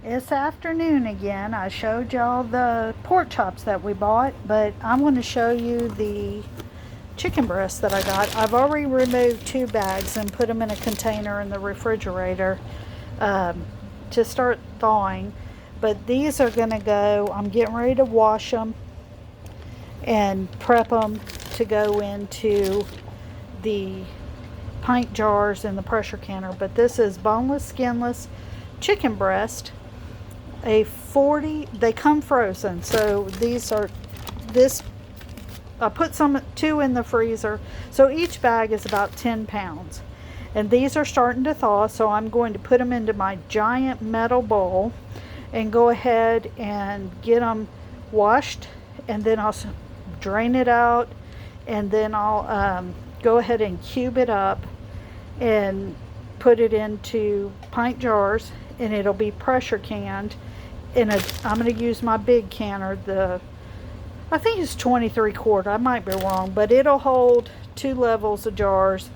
It's afternoon again. I showed y'all the pork chops that we bought, but I'm going to show you the chicken breasts that I got. I've already removed 2 bags and put them in a container in the refrigerator to start thawing. But these are going to go, I'm getting ready to wash them and prep them to go into the pint jars in the pressure canner. But this is boneless, skinless chicken breast. A 40, they come frozen, so these are this. I put 2 in the freezer, so each bag is about 10 pounds, and these are starting to thaw, so I'm going to put them into my giant metal bowl and go ahead and get them washed, and then I'll drain it out, and then I'll go ahead and cube it up and put it into pint jars, and it'll be pressure canned. I'm going to use my big canner, I think it's 23 quart, I might be wrong, but it'll hold 2 levels of jars,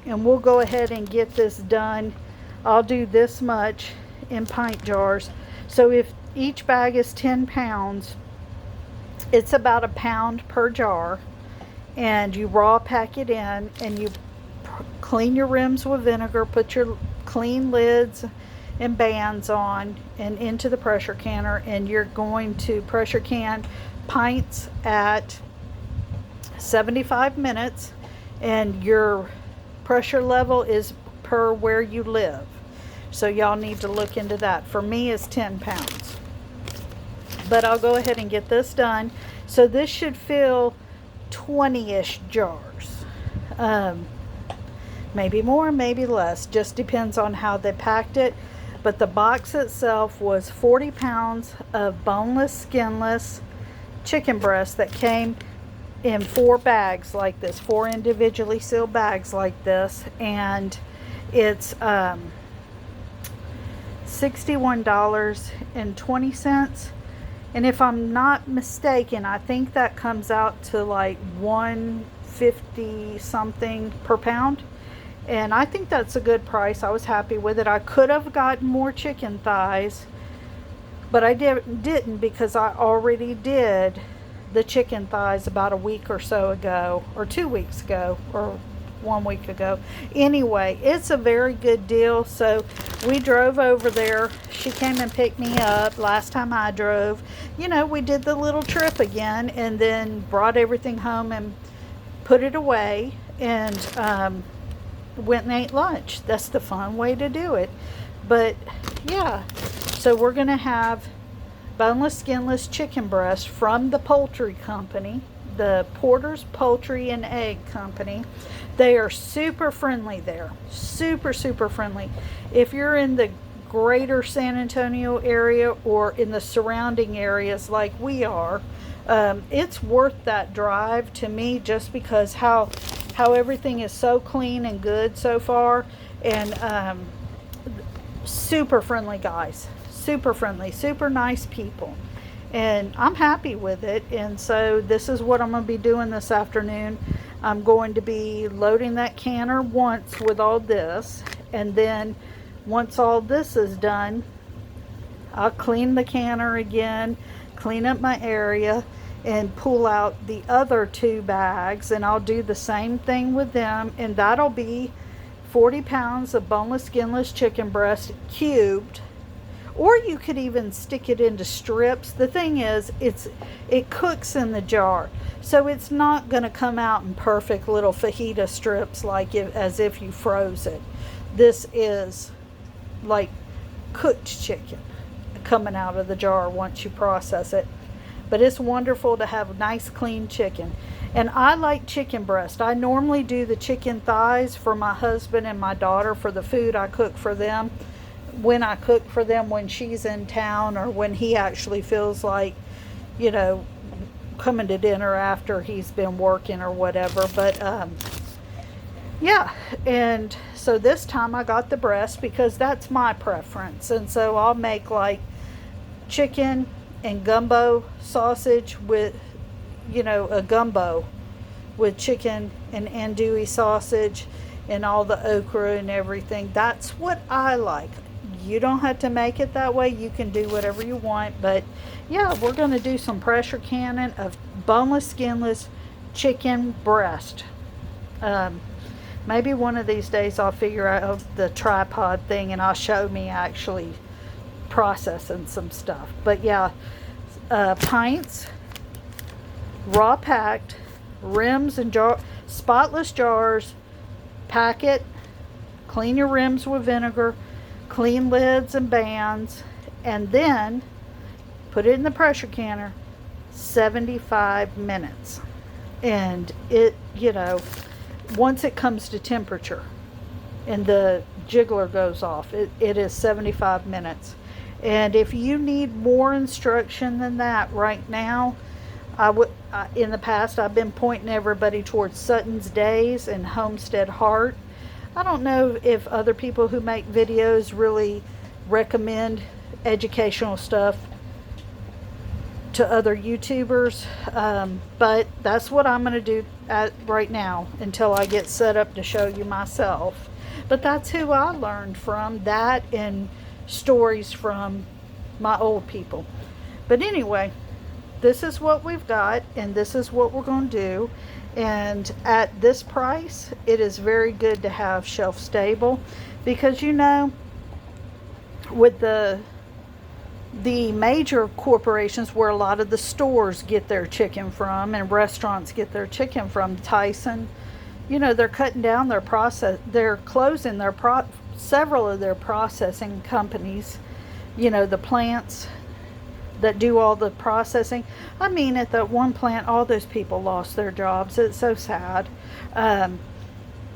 and we'll go ahead and get this done. I'll do this much in pint jars. So if each bag is 10 pounds, it's about a pound per jar, and you raw pack it in, and you clean your rims with vinegar, put your clean lids and bands on and into the pressure canner, and you're going to pressure can pints at 75 minutes, and your pressure level is per where you live, so y'all need to look into that. For me, it's 10 pounds, but I'll go ahead and get this done. So this should fill 20-ish jars, maybe more, maybe less, just depends on how they packed it. But the box itself was 40 pounds of boneless, skinless chicken breast that came in 4 bags like this, 4 individually sealed bags like this, and it's $61.20. And if I'm not mistaken, I think that comes out to like $1.50 something per pound. And I think that's a good price. I was happy with it. I could have gotten more chicken thighs, but I didn't, because I already did the chicken thighs about a week or so ago, or 2 weeks ago, or 1 week ago. Anyway, it's a very good deal. So we drove over there. She came and picked me up last time I drove. You know, we did the little trip again, and then brought everything home and put it away, and went and ate lunch. That's the fun way to do it. But yeah, so we're gonna have boneless, skinless chicken breast from the poultry company, the Porter's Poultry and Egg Company. They are super friendly there, super friendly. If you're in the greater San Antonio area or in the surrounding areas like we are, it's worth that drive to me, just because how everything is so clean and good so far, and super friendly guys, super friendly, super nice people, and I'm happy with it. And so this is what I'm going to be doing this afternoon. I'm going to be loading that canner once with all this, and then once all this is done, I'll clean the canner again, clean up my area, and pull out the other 2 bags, and I'll do the same thing with them, and that'll be 40 pounds of boneless, skinless chicken breast cubed. Or you could even stick it into strips. The thing is, it cooks in the jar, so it's not going to come out in perfect little fajita strips as if you froze it. This is like cooked chicken coming out of the jar once you process it. But it's wonderful to have nice clean chicken. And I like chicken breast. I normally do the chicken thighs for my husband and my daughter for the food I cook for them. When I cook for them when she's in town, or when he actually feels like, you know, coming to dinner after he's been working or whatever. But yeah, and so this time I got the breast because that's my preference. And so I'll make like chicken and gumbo sausage with, you know, a gumbo with chicken and andouille sausage and all the okra and everything. That's what I like. You don't have to make it that way. You can do whatever you want. But yeah, we're going to do some pressure canning of boneless, skinless chicken breast. Maybe one of these days I'll figure out the tripod thing and I'll show me actually processing some stuff. But yeah, pints, raw packed, rims and spotless jars, pack it, clean your rims with vinegar, clean lids and bands, and then put it in the pressure canner 75 minutes. And it, once it comes to temperature and the jiggler goes off, it is 75 minutes. And if you need more instruction than that right now, in the past I've been pointing everybody towards Sutton's Days and Homestead Heart. I don't know if other people who make videos really recommend educational stuff to other YouTubers, but that's what I'm going to do right now until I get set up to show you myself. But that's who I learned from, that and stories from my old people. But anyway, this is what we've got, and this is what we're going to do. And at this price, it is very good to have shelf stable, because with the major corporations where a lot of the stores get their chicken from and restaurants get their chicken from, Tyson, they're cutting down their they're closing several of their processing companies, the plants that do all the processing. I mean, at that one plant, all those people lost their jobs. It's so sad.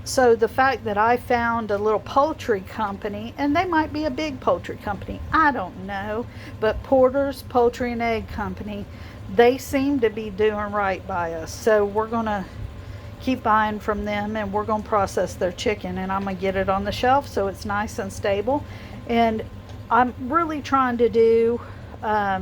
So the fact that I found a little poultry company, and they might be a big poultry company, I don't know, but Porter's Poultry and Egg Company, they seem to be doing right by us. So we're going to keep buying from them, and we're going to process their chicken, and I'm going to get it on the shelf so it's nice and stable. And I'm really trying to do a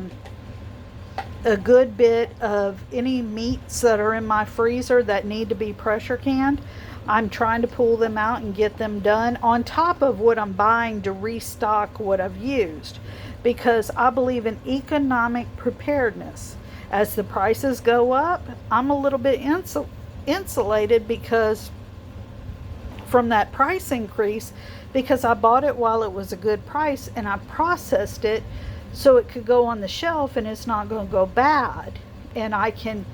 good bit of any meats that are in my freezer that need to be pressure canned. I'm trying to pull them out and get them done on top of what I'm buying to restock what I've used, because I believe in economic preparedness. As the prices go up, I'm a little bit insulated because from that price increase, because I bought it while it was a good price and I processed it so it could go on the shelf and it's not going to go bad. And I can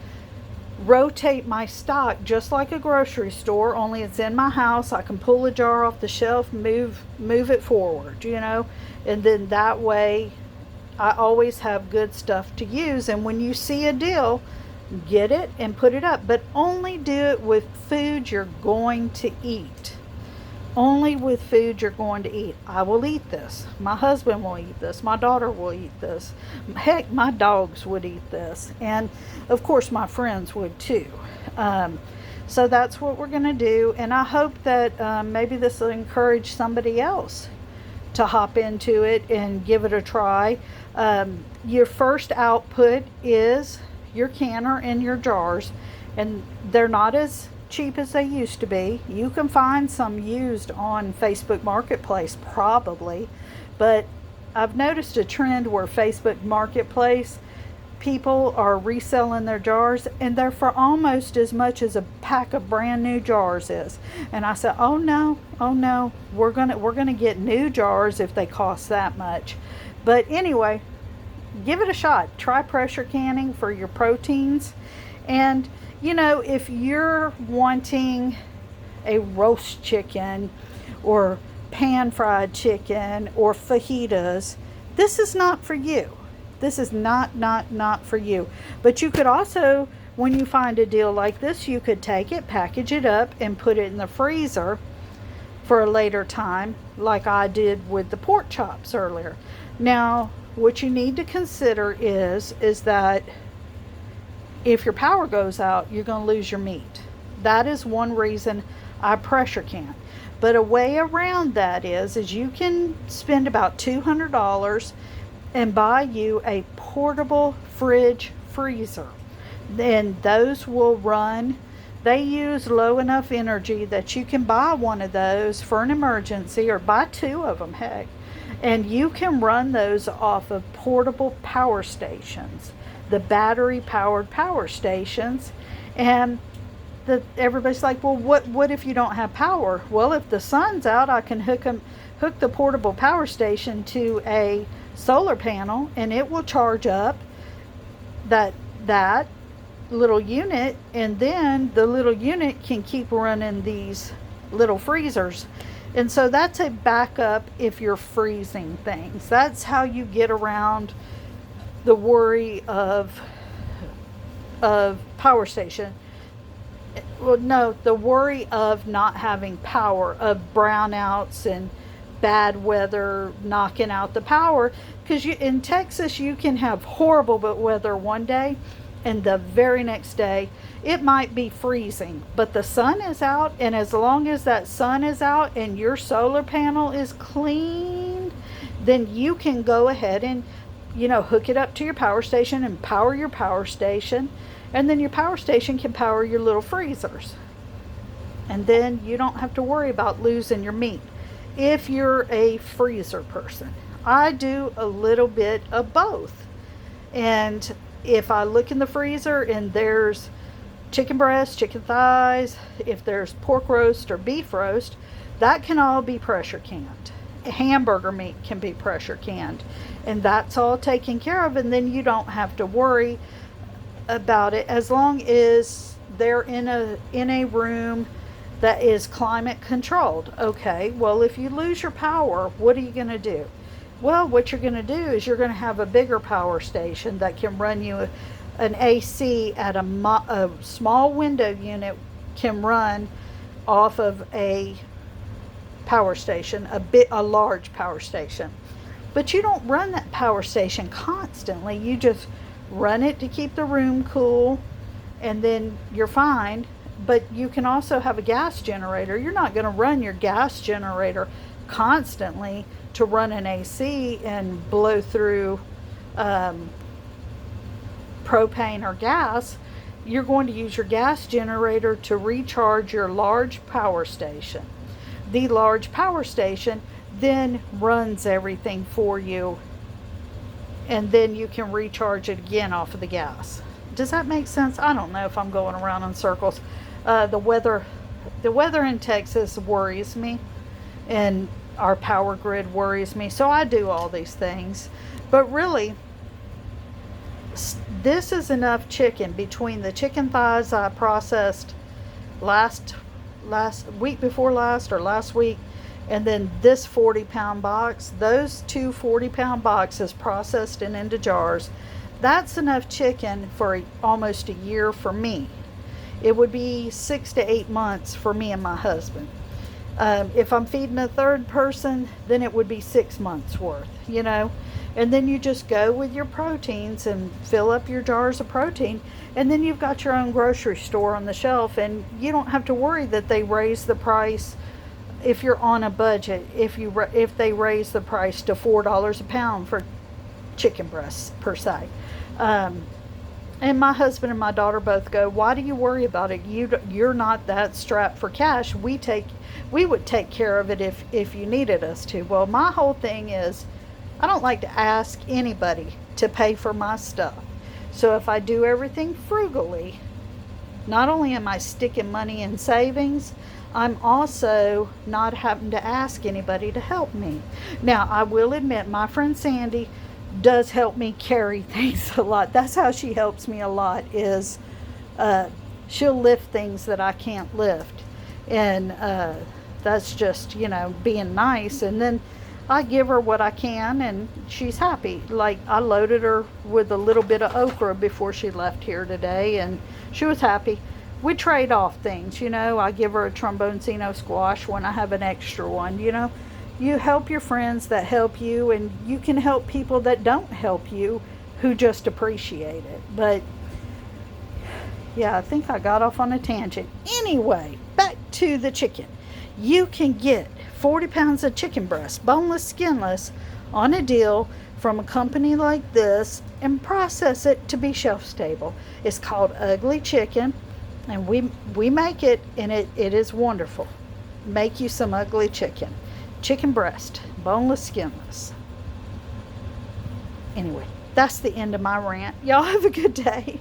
rotate my stock just like a grocery store, only it's in my house. I can pull a jar off the shelf, move it forward, and then that way I always have good stuff to use. And when you see a deal, get it and put it up, but only do it with food you're going to eat. Only with food you're going to eat. I will eat this. My husband will eat this. My daughter will eat this. Heck, my dogs would eat this. And of course my friends would too. So that's what we're going to do. And I hope that maybe this will encourage somebody else to hop into it and give it a try. Your first output is your canner and your jars. And they're not as cheap as they used to be. You can find some used on Facebook Marketplace probably, but I've noticed a trend where Facebook Marketplace people are reselling their jars, and they're for almost as much as a pack of brand new jars is. And I said, oh no, we're gonna get new jars if they cost that much. But anyway, give it a shot. Try pressure canning for your proteins. And if you're wanting a roast chicken or pan fried chicken or fajitas, this is not for you. This is not for you. But you could also, when you find a deal like this, you could take it, package it up, and put it in the freezer for a later time, like I did with the pork chops earlier. Now, what you need to consider is that if your power goes out, you're going to lose your meat. That is one reason I pressure can. But a way around that is you can spend about $200 and buy you a portable fridge freezer. Then those will run. They use low enough energy that you can buy one of those for an emergency, or buy two of them, heck. And you can run those off of portable power stations, the battery powered power stations. And everybody's like, well, what if you don't have power? Well, if the sun's out, I can hook the portable power station to a solar panel, and it will charge up that little unit, and then the little unit can keep running these little freezers. And so that's a backup if you're freezing things. That's how you get around the worry of power station. Well, no, the worry of not having power, of brownouts and bad weather knocking out the power. Because in Texas, you can have horrible weather one day, and the very next day it might be freezing, but the sun is out, and as long as that sun is out and your solar panel is clean, then you can go ahead and hook it up to your power station and power your power station, and then your power station can power your little freezers, and then you don't have to worry about losing your meat if you're a freezer person. I do a little bit of both, and if I look in the freezer and there's chicken breast, chicken thighs, if there's pork roast or beef roast, that can all be pressure canned. Hamburger meat can be pressure canned, and that's all taken care of, and then you don't have to worry about it as long as they're in a room that is climate controlled. Okay, well, if you lose your power, what are you going to do? Well, what you're going to do is you're going to have a bigger power station that can run you an AC at a small window unit, can run off of a power station, a large power station. But you don't run that power station constantly. You just run it to keep the room cool, and then you're fine. But you can also have a gas generator. You're not going to run your gas generator constantly to run an AC and blow through propane or gas. You're going to use your gas generator to recharge your large power station. The large power station then runs everything for you, and then you can recharge it again off of the gas. Does that make sense? I don't know if I'm going around in circles. The weather in Texas worries me, and our power grid worries me, so I do all these things. But really, this is enough chicken. Between the chicken thighs I processed last week before last, or last week, and then this 40-pound box, those two 40-pound boxes processed and into jars, that's enough chicken for almost a year for me. It would be 6 to 8 months for me and my husband. If I'm feeding a third person, then it would be 6 months worth, and then you just go with your proteins and fill up your jars of protein, and then you've got your own grocery store on the shelf, and you don't have to worry that they raise the price if you're on a budget, if they raise the price to $4 a pound for chicken breasts per se. And my husband and my daughter both go, why do you worry about it? You're not that strapped for cash. We would take care of it if you needed us to. Well, my whole thing is, I don't like to ask anybody to pay for my stuff. So if I do everything frugally, not only am I sticking money in savings, I'm also not having to ask anybody to help me. Now, I will admit, my friend Sandy does help me carry things a lot. That's how she helps me a lot, is she'll lift things that I can't lift. And that's just, being nice. And then I give her what I can, and she's happy. Like, I loaded her with a little bit of okra before she left here today, and she was happy. We trade off things, I give her a tromboncino squash when I have an extra one, You help your friends that help you, and you can help people that don't help you, who just appreciate it. But yeah, I think I got off on a tangent. Anyway, back to the chicken. You can get 40 pounds of chicken breast, boneless, skinless, on a deal from a company like this, and process it to be shelf stable. It's called Ugly Chicken, and we make it, and it is wonderful. Make you some ugly chicken breast, boneless, skinless. Anyway, that's the end of my rant. Y'all have a good day.